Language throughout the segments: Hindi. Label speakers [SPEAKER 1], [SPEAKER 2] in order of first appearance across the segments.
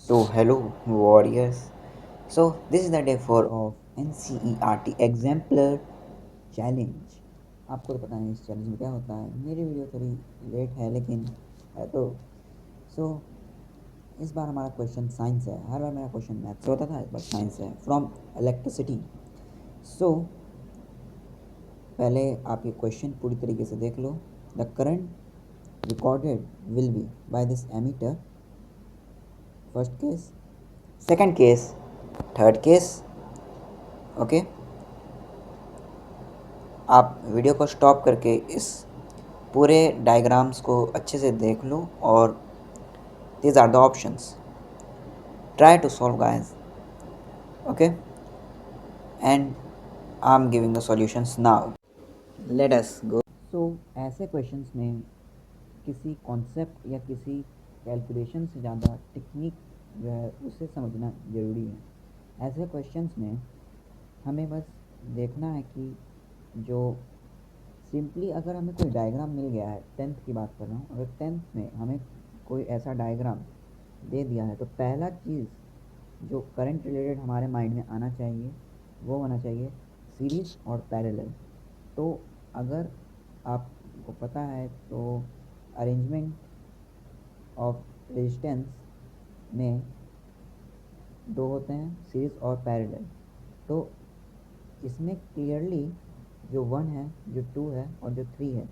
[SPEAKER 1] So hello warriors. So this is the day 4 of NCERT Exemplar Challenge. आपको तो पता है इस चैलेंज में क्या होता है। मेरी वीडियो थोड़ी लेट है लेकिन है तो सो इस बार हमारा क्वेश्चन साइंस है। हर बार मेरा क्वेश्चन मैथ से होता था, इस बार साइंस है। From electricity. सो पहले आप ये क्वेश्चन पूरी तरीके से देख लो। The current recorded will be by this ammeter. First case, second case, third case. Okay, आप वीडियो को स्टॉप करके इस पूरे डायग्राम्स को अच्छे से देख लो और these are the options. Try to solve guys. Okay, and I'm giving the solutions now. Let us go. So ऐसे क्वेश्चंस में किसी कॉन्सेप्ट या किसी कैलकुलेशन से ज़्यादा टेक्निक जो है उसे समझना ज़रूरी है। ऐसे क्वेश्चंस में हमें बस देखना है कि जो सिंपली अगर हमें कोई डायग्राम मिल गया है, टेंथ की बात कर रहा हूँ, अगर टेंथ में हमें कोई ऐसा डायग्राम दे दिया है तो पहला चीज़ जो करंट रिलेटेड हमारे माइंड में आना चाहिए वो होना चाहिए सीरीज़ और पैरेलल। तो अगर आपको पता है तो अरेंजमेंट ऑफ रेजिस्टेंस में दो होते हैं, सीरीज़ और पैरेलल। तो इसमें क्लियरली जो 1 है, जो 2 है और जो 3 है,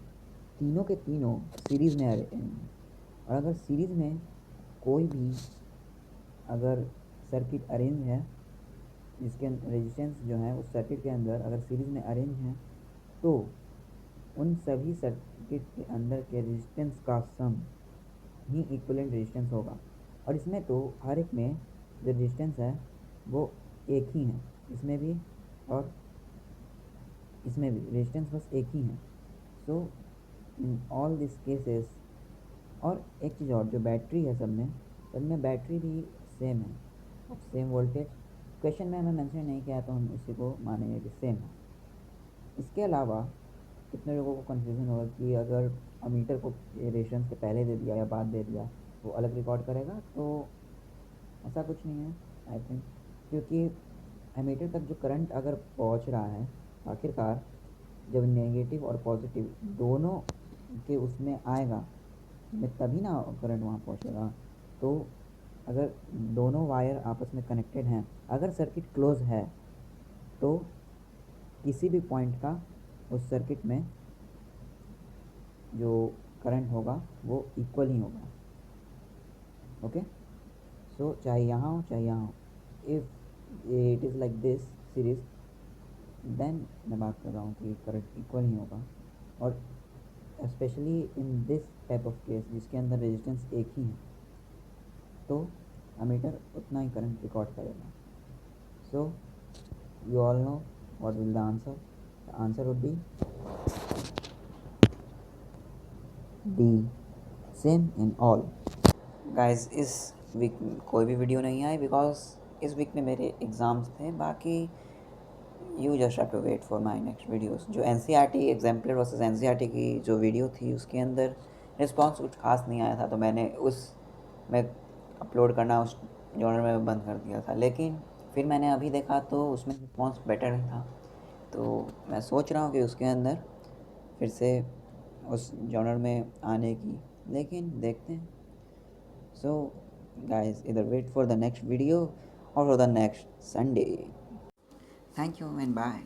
[SPEAKER 1] तीनों के तीनों सीरीज़ में अरेंज हैं। और अगर सीरीज़ में कोई भी अगर सर्किट अरेंज है जिसके रेजिस्टेंस जो है उस सर्किट के अंदर अगर सीरीज़ में अरेंज है तो उन सभी सर्किट के अंदर के रेजिस्टेंस का सम ही इक्विवेलेंट रेजिस्टेंस होगा। और इसमें तो हर एक में जो रेजिस्टेंस है वो एक ही है, इसमें भी और इसमें भी रेजिस्टेंस बस एक ही है। सो इन ऑल दिस केसेस। और एक चीज़ और, जो बैटरी है सब में बैटरी भी सेम है, अब सेम वोल्टेज। क्वेश्चन में हमें मेंशन नहीं किया तो हम इसी को मानेंगे कि सेम है। इसके अलावा कितने लोगों को कन्फ्यूज़न होगा कि अगर अमीटर को रेजिस्टेंस के पहले दे दिया या बाद दे दिया वो अलग रिकॉर्ड करेगा, तो ऐसा कुछ नहीं है आई थिंक, क्योंकि एमीटर तक जो करंट अगर पहुंच रहा है आखिरकार जब नेगेटिव और पॉजिटिव दोनों के उसमें आएगा में तभी ना करंट वहाँ पहुँचेगा। तो अगर दोनों वायर आपस में कनेक्टेड हैं, अगर सर्किट क्लोज है तो किसी भी पॉइंट का उस सर्किट में जो करंट होगा वो इक्वल ही होगा। ओके, सो चाहे यहाँ हो चाहे यहाँ हो, if it is like this series, then मैं बात कर रहा हूँ कि करंट इक्वल ही होगा। और specially in this type of case जिसके अंदर रेजिस्टेंस एक ही है तो अमीटर उतना ही करंट रिकॉर्ड करेगा। सो you all know what will the answer. The answer would be D, same in all. Guys, इस वीक कोई भी वीडियो नहीं आई बिकॉज इस वीक में मेरे एग्ज़ाम्स थे। बाकी you just have to wait for my next videos. जो NCERT एग्जाम्पलर वर्सेस NCERT की जो वीडियो थी उसके अंदर रिस्पॉन्स कुछ खास नहीं आया था तो मैंने उस में अपलोड करना उस जॉनर में बंद कर दिया था। लेकिन फिर मैंने अभी देखा तो उसमें रिस्पॉन्स बेटर था, तो मैं सोच रहा हूँ कि उसके अंदर फिर से उस जॉनर में आने की, लेकिन देखते हैं। सो गाइस, इधर wait for the next video और for the next Sunday. Thank you and bye.